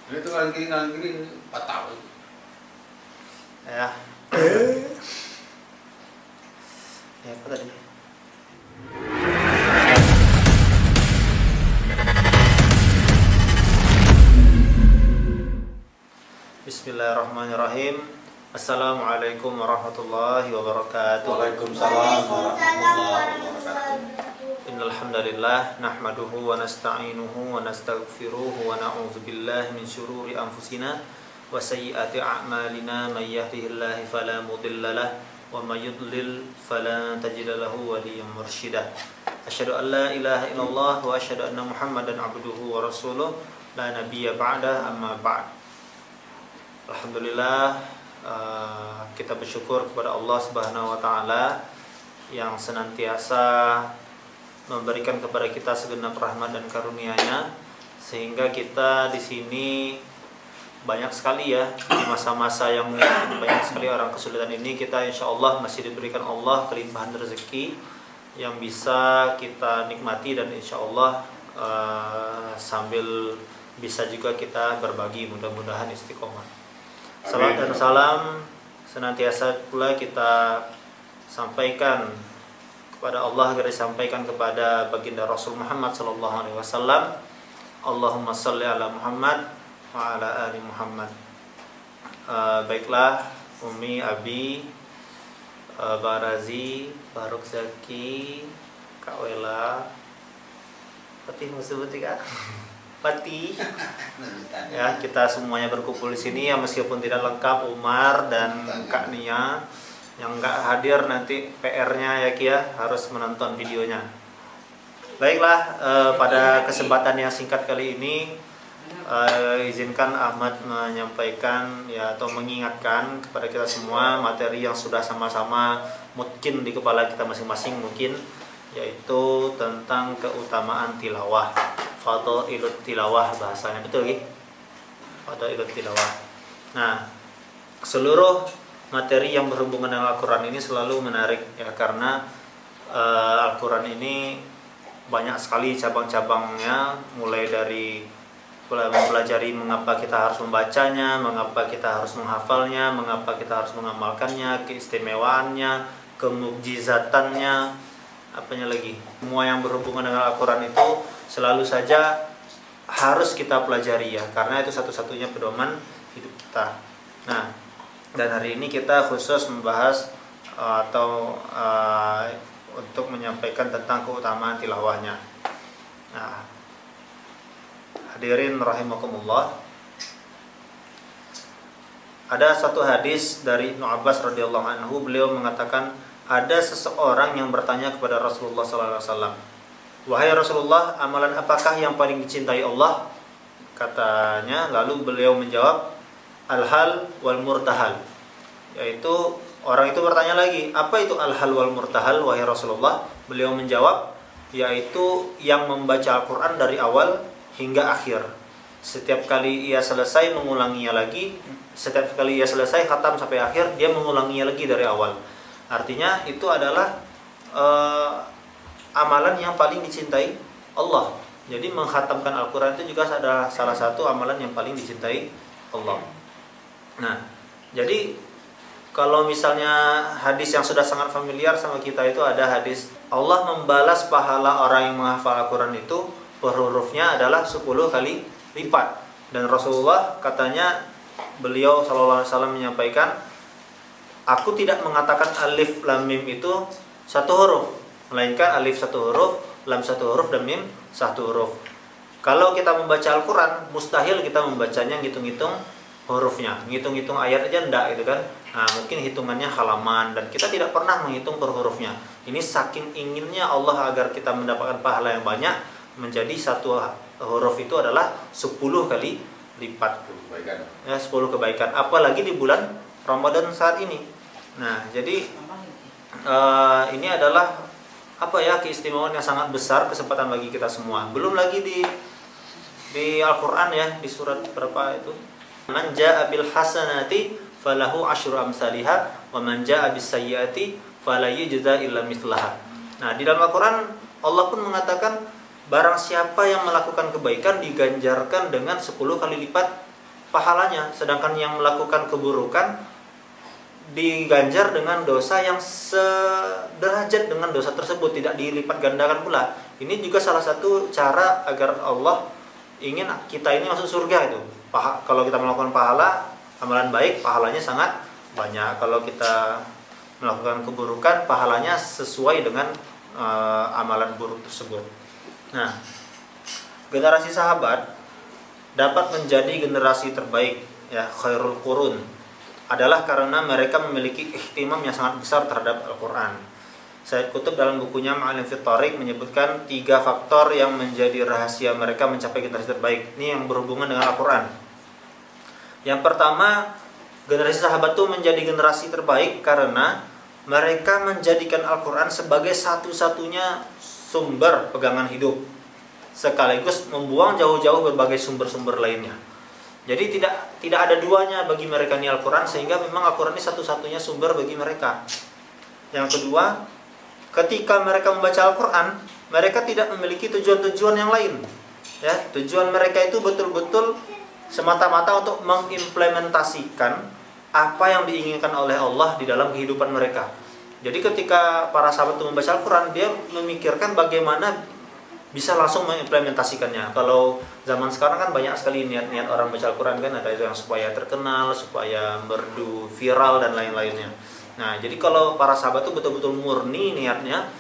Itu ngalang kiri 4 tahun. Ya. Ya apa tadi? Bismillahirrahmanirrahim. Assalamualaikum warahmatullahi wabarakatuh. Waalaikumsalam warahmatullahi wabarakatuh. Innal hamdalillah nahmaduhu wa nasta'inuhu wa nastaghfiruhu wa na'udzu billahi min syururi anfusina wa sayyiati a'malina may yahdihillahu fala mudilla lahu wa may yudlil fala tajida lahu waliyyan mursyida. Asyhadu an la ilaha illallah wa asyhadu anna Muhammadan abduhu wa rasuluh la nabiyya ba'da amma ba'd. Alhamdulillah, kita bersyukur kepada Allah Subhanahu wa taala yang senantiasa memberikan kepada kita segenap rahmat dan karunia-Nya sehingga kita di sini banyak sekali ya di masa-masa yang banyak sekali orang kesulitan ini kita insya Allah masih diberikan Allah kelimpahan rezeki yang bisa kita nikmati dan insya Allah sambil bisa juga kita berbagi, mudah-mudahan istiqomah. Salam dan salam senantiasa pula kita sampaikan kepada Allah agar disampaikan kepada baginda Rasul Muhammad sallallahu alaihi wasallam. Allahumma shalli ala Muhammad wa ala ali Muhammad. Baiklah Umi, Abi, Barazi, Baruk Zaki, Kak Wela, Patih musibut Kak. Pati. Ya, kita semuanya berkumpul di sini ya meskipun tidak lengkap Umar dan Kak Nia yang nggak hadir nanti PR-nya ya Ki ya harus menonton videonya. Baiklah, pada kesempatan yang singkat kali ini izinkan Ahmad menyampaikan ya atau mengingatkan kepada kita semua materi yang sudah sama-sama mungkin di kepala kita masing-masing mungkin, yaitu tentang keutamaan tilawah. Fadhailut tilawah bahasanya, betul ya? Fadhailut tilawah. Nah, seluruh materi yang berhubungan dengan Al-Quran ini selalu menarik ya karena Al-Quran ini banyak sekali cabang-cabangnya, mulai dari mempelajari mengapa kita harus membacanya, mengapa kita harus menghafalnya, mengapa kita harus mengamalkannya, keistimewaannya, kemukjizatannya, apanya lagi. Semua yang berhubungan dengan Al-Quran itu selalu saja harus kita pelajari ya karena itu satu-satunya pedoman hidup kita. Nah, dan hari ini kita khusus membahas atau untuk menyampaikan tentang keutamaan tilawahnya. Nah, hadirin rahimakumullah, ada satu hadis dari Ibnu Abbas radhiyallahu anhu, beliau mengatakan ada seseorang yang bertanya kepada Rasulullah sallallahu alaihi wasallam, "Wahai Rasulullah, amalan apakah yang paling dicintai Allah?" Katanya, lalu beliau menjawab, "Al-hal wal murtahal." Yaitu orang itu bertanya lagi, "Apa itu al-hal wal murtahal wahai Rasulullah?" Beliau menjawab, yaitu yang membaca Al-Qur'an dari awal hingga akhir. Setiap kali ia selesai mengulanginya lagi, setiap kali ia selesai khatam sampai akhir, dia mengulanginya lagi dari awal. Artinya itu adalah amalan yang paling dicintai Allah. Jadi mengkhatamkan Al-Quran itu juga adalah salah satu amalan yang paling dicintai Allah. Nah, jadi kalau misalnya hadis yang sudah sangat familiar sama kita itu ada hadis Allah membalas pahala orang yang menghafal Al-Quran itu per hurufnya adalah 10 kali lipat. Dan Rasulullah katanya, beliau sallallahu alaihi wasallam menyampaikan, "Aku tidak mengatakan alif lam mim itu satu huruf, melainkan alif satu huruf, lam satu huruf, dan mim satu huruf." Kalau kita membaca Al-Quran, mustahil kita membacanya ngitung-ngitung hurufnya, ngitung-ngitung ayat aja enggak gitu kan. Nah, mungkin hitungannya halaman dan kita tidak pernah menghitung per hurufnya. Ini saking inginnya Allah agar kita mendapatkan pahala yang banyak, menjadi satu huruf itu adalah 10 kali lipat. Ya, 10 kebaikan. Apalagi di bulan Ramadan saat ini. Nah, jadi ini adalah apa ya, keistimewaan yang sangat besar, kesempatan bagi kita semua. Belum lagi di Al-Quran ya, di surat berapa itu? Man jaa bil hasanati falahu asyru amsalihha wa man jaa bis sayyiati fala yujza illa mithlaha. Nah, di dalam Al-Quran Allah pun mengatakan barang siapa yang melakukan kebaikan diganjarkan dengan 10 kali lipat pahalanya, sedangkan yang melakukan keburukan diganjar dengan dosa yang sederajat dengan dosa tersebut, tidak dilipat gandakan pula. Ini juga salah satu cara agar Allah ingin kita ini masuk surga itu. Kalau kita melakukan pahala, amalan baik, pahalanya sangat banyak. Kalau kita melakukan keburukan, pahalanya sesuai dengan amalan buruk tersebut. Nah, generasi sahabat dapat menjadi generasi terbaik, ya, khairul qurun, adalah karena mereka memiliki ihtimam yang sangat besar terhadap Al-Quran. Sayyid Qutb dalam bukunya Ma'alim fit Thariq menyebutkan 3 faktor yang menjadi rahasia mereka mencapai generasi terbaik. Ini yang berhubungan dengan Al-Quran. Yang pertama, generasi sahabat itu menjadi generasi terbaik karena mereka menjadikan Al-Quran sebagai satu-satunya sumber pegangan hidup, sekaligus membuang jauh-jauh berbagai sumber-sumber lainnya. Jadi tidak ada duanya bagi mereka ini Al-Quran, sehingga memang Al-Quran ini satu-satunya sumber bagi mereka. Yang kedua, ketika mereka membaca Al-Quran, mereka tidak memiliki tujuan-tujuan yang lain. Ya, tujuan mereka itu betul-betul semata-mata untuk mengimplementasikan apa yang diinginkan oleh Allah di dalam kehidupan mereka. Jadi ketika para sahabat itu membaca Al-Quran, dia memikirkan bagaimana bisa langsung mengimplementasikannya. Kalau zaman sekarang kan banyak sekali niat-niat orang baca Al-Quran kan, ada yang supaya terkenal, supaya merdu, viral dan lain-lainnya. Nah, jadi kalau para sahabat itu betul-betul murni niatnya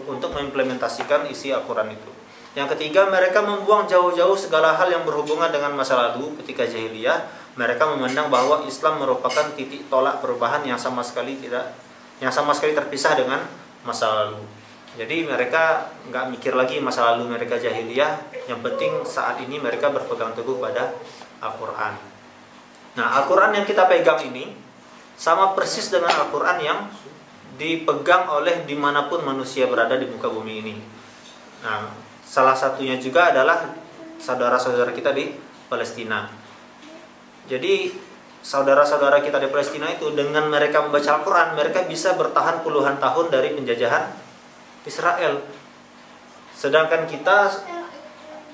untuk mengimplementasikan isi Al-Quran itu. Yang ketiga, mereka membuang jauh-jauh segala hal yang berhubungan dengan masa lalu. Ketika jahiliyah, mereka memandang bahwa Islam merupakan titik tolak perubahan yang sama sekali terpisah dengan masa lalu. Jadi mereka nggak mikir lagi masa lalu mereka jahiliyah. Yang penting saat ini mereka berpegang teguh pada Al-Quran. Nah, Al-Quran yang kita pegang ini sama persis dengan Al-Quran yang dipegang oleh dimanapun manusia berada di muka bumi ini. Nah, salah satunya juga adalah saudara-saudara kita di Palestina. Jadi saudara-saudara kita di Palestina itu dengan mereka membaca Al-Quran, mereka bisa bertahan puluhan tahun dari penjajahan Israel. Sedangkan kita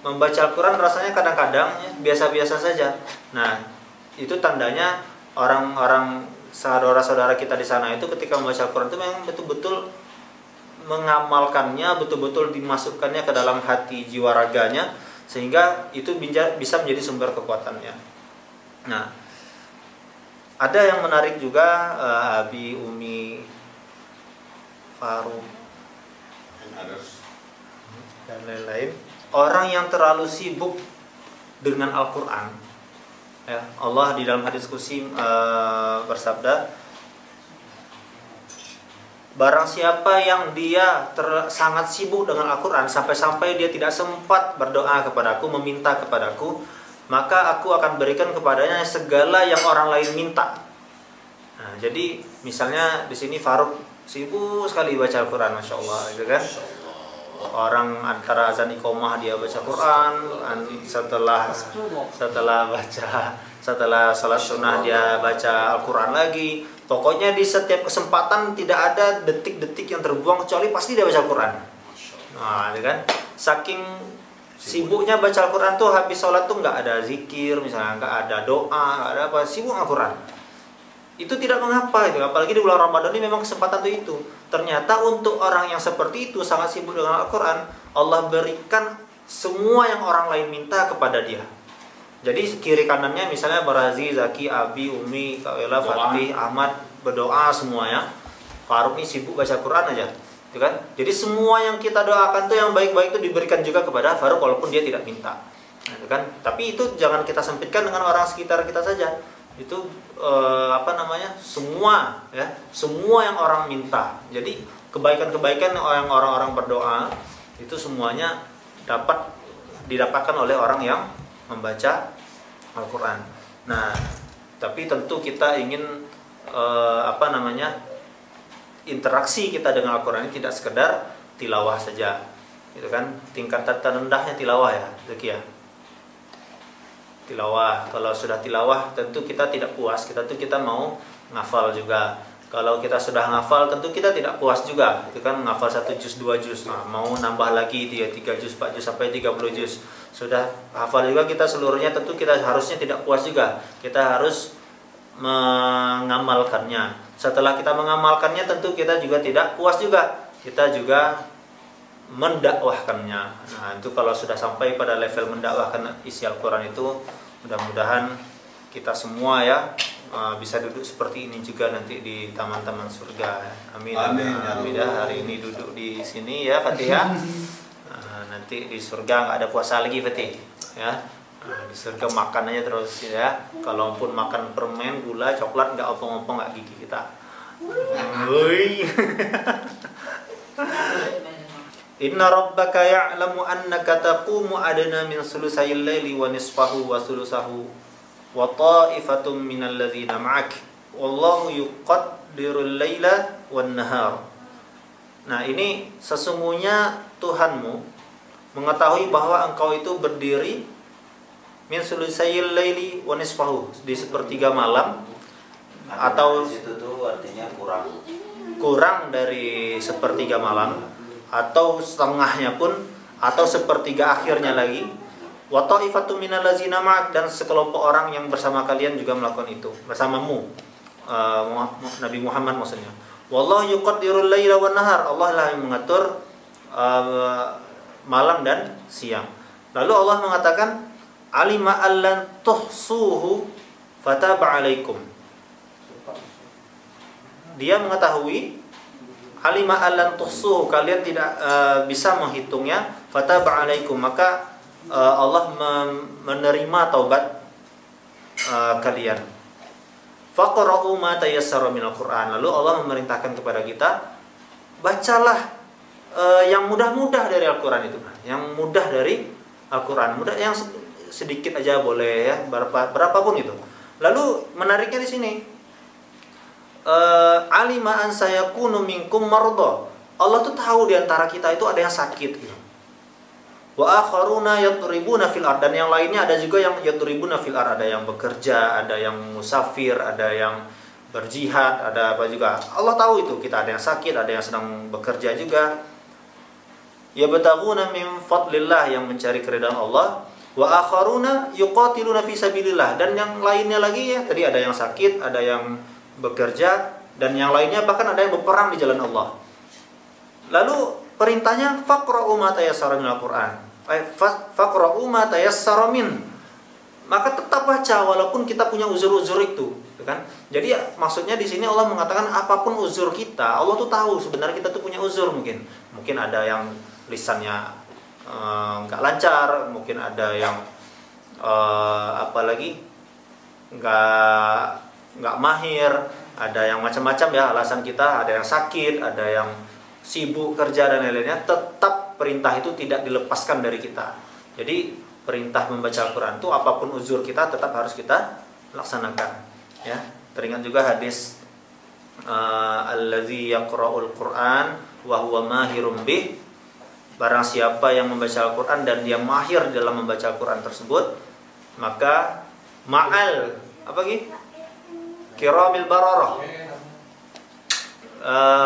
membaca Al-Quran rasanya kadang-kadang biasa-biasa saja. Nah, itu tandanya orang-orang saudara-saudara kita di sana itu ketika membaca Al-Quran itu memang betul-betul mengamalkannya, betul-betul dimasukkannya ke dalam hati jiwa raganya, sehingga itu bisa menjadi sumber kekuatannya. Nah, ada yang menarik juga, Abi, Umi, Faruk dan lain-lain, orang yang terlalu sibuk dengan Al-Quran, ya, Allah di dalam hadis qudsi bersabda, barang siapa yang dia sangat sibuk dengan Al-Quran sampai-sampai dia tidak sempat berdoa kepadaku, meminta kepadaku, maka aku akan berikan kepadanya segala yang orang lain minta. Nah, jadi misalnya di sini Faruk sibuk sekali baca Al-Quran, Masya Allah, gitu kan? Orang antara azan iqomah dia baca Quran, setelah salat sunnah dia baca Al-Quran lagi. Pokoknya di setiap kesempatan tidak ada detik-detik yang terbuang kecuali pasti dia baca Al-Quran. Nah, gitu kan? Saking sibuknya baca Al-Quran tuh, habis sholat tuh nggak ada zikir, misalnya nggak ada doa, nggak ada apa, sibuk Al-Quran. Itu tidak mengapa itu, apalagi di bulan Ramadan ini memang kesempatan itu. Ternyata untuk orang yang seperti itu sangat sibuk dengan Al-Quran, Allah berikan semua yang orang lain minta kepada dia. Jadi kiri kanannya misalnya Barazi, Zaki, Abi, Umi, Kawela, Fatih, Ahmad berdoa semuanya. Faruk ini sibuk baca Quran aja, gitu kan? Jadi semua yang kita doakan tuh yang baik-baik itu diberikan juga kepada Faruk walaupun dia tidak minta, gitu kan? Tapi itu jangan kita sempitkan dengan orang sekitar kita saja. Itu semua, ya, semua yang orang minta. Jadi kebaikan-kebaikan yang orang-orang berdoa itu semuanya dapat didapatkan oleh orang yang membaca Al-Quran. Nah, tapi tentu kita ingin interaksi kita dengan Al-Quran ini tidak sekedar tilawah saja, gitu kan? Tingkatan terendahnya tilawah, ya, Zaki, ya. Tilawah, kalau sudah tilawah tentu kita tidak puas, kita mau ngafal juga. Kalau kita sudah ngafal tentu kita tidak puas juga. Itu kan ngafal 1 juz 2 juz. Nah, mau nambah lagi dia 3 juz 4 juz sampai 30 juz. Sudah hafal juga kita seluruhnya, tentu kita harusnya tidak puas juga. Kita harus mengamalkannya. Setelah kita mengamalkannya tentu kita juga tidak puas juga. Kita juga mendakwahkannya. Nah, itu kalau sudah sampai pada level mendakwahkan isi Al-Quran itu, mudah-mudahan kita semua ya bisa duduk seperti ini juga nanti di taman-taman surga. Amin. Amin. Amin. Hari ini duduk di sini ya Fatih ya. Nanti di surga nggak ada puasa lagi Fatih ya. Di surga makan aja terus ya. Kalaupun makan permen, gula, coklat nggak opong-opong nggak gigi kita. Woi. Inna rabbaka ya'lamu annaka taqumu adna min sulusayil laili wa nisfahu wa sulusahu wa ta'ifatum minal ladzina ma'ak wallahu yuqaddirul laila wan nahar. Nah, ini sesungguhnya Tuhanmu mengetahui bahwa engkau itu berdiri min sulusayil laili wa nisfahu, di sepertiga malam, atau itu tuh artinya kurang dari sepertiga malam, atau setengahnya pun, atau sepertiga akhirnya lagi. Wa ta'ifatu minal ladzina ma'ak, dan sekelompok orang yang bersama kalian juga melakukan itu bersamamu, Nabi Muhammad maksudnya. Wallahu yuqaddirul laila wan nahar, Allah lah yang mengatur malam dan siang. Lalu Allah mengatakan alima allan tuhsuhu fataba alaikum. Dia mengetahui alima allan tuhsuhu, kalian tidak bisa menghitungnya, fataba alaikum, maka Allah menerima taubat kalian. Faqra'u ma tayassara minal Qur'an. Lalu Allah memerintahkan kepada kita, bacalah yang mudah-mudah dari Al-Qur'an itu. Yang mudah dari Al-Qur'an, mudah yang sedikit aja boleh ya, berapapun itu. Lalu menariknya di sini, alima an sayakunu minkum marda. Allah tuh tahu di antara kita itu ada yang sakit gitu. Wa akharuna yadribuna fil ard, dan yang lainnya ada juga yang yadribuna fil ard, ada yang bekerja, ada yang musafir, ada yang berjihad, ada apa juga. Allah tahu itu, kita ada yang sakit, ada yang sedang bekerja juga. Yabtaghuna min fadlillah, yang mencari keridhaan Allah. Wa akharuna yuqatiluna fi sabilillah, dan yang lainnya lagi ya, tadi ada yang sakit, ada yang bekerja, dan yang lainnya bahkan ada yang berperang di jalan Allah. Lalu perintahnya faqra'u ma tayassara minal Qur'an. Faqra'u ma tayassara min. Maka tetap baca walaupun kita punya uzur-uzur itu, kan? Jadi maksudnya di sini Allah mengatakan apapun uzur kita, Allah tuh tahu sebenarnya kita tuh punya uzur mungkin. Mungkin ada yang lisannya nggak lancar, mungkin ada yang apalagi nggak mahir, ada yang macam-macam ya alasan kita, ada yang sakit, ada yang sibuk kerja dan lain-lainnya. Tetap perintah itu tidak dilepaskan dari kita. Jadi perintah membaca Al-Quran itu apapun uzur kita tetap harus kita laksanakan ya. Teringat juga hadis allazi yaqra'ul Qur'an wa huwa mahirum bih. Barang siapa yang membaca Al-Quran dan dia mahir dalam membaca Al-Quran tersebut, maka ma'al apa lagi? Kiramil bararah,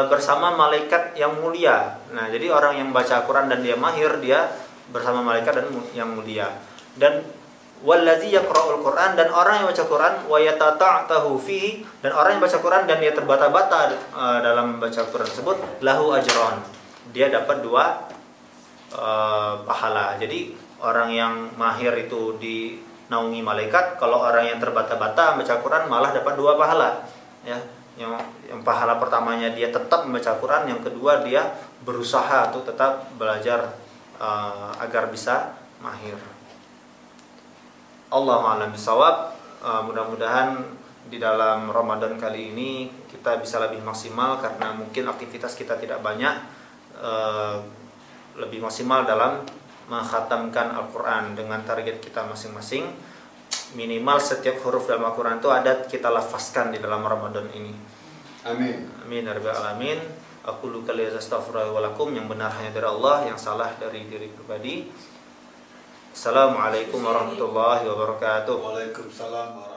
bersama malaikat yang mulia. Nah, jadi orang yang baca Al-Quran dan dia mahir, dia bersama malaikat dan yang mulia. Dan wallazi yaqra'ul Qur'an, dan orang yang baca Quran wa yatata'tahu fihi, dan orang yang baca Quran dan dia terbata-bata dalam membaca Quran tersebut, lahu ajran, dia dapat 2 pahala. Jadi orang yang mahir itu dinaungi malaikat, kalau orang yang terbata-bata membaca Quran malah dapat 2 pahala ya. Yang pahala pertamanya dia tetap membaca Quran, yang kedua dia berusaha untuk tetap belajar agar bisa mahir. Allahu a'lam bishawab. Mudah-mudahan di dalam Ramadan kali ini kita bisa lebih maksimal, karena mungkin aktivitas kita tidak banyak, lebih maksimal dalam mengkhatamkan Al-Quran dengan target kita masing-masing. Minimal setiap huruf dalam Al-Quran itu ada kita lafazkan di dalam Ramadan ini. Amin. Amin ya rabbal alamin. Aku luka lihat astaghfirullah wa lakum, yang benar hanya dari Allah, yang salah dari diri pribadi. Assalamualaikum warahmatullahi wabarakatuh. Waalaikumsalam warahmatullahi wabarakatuh.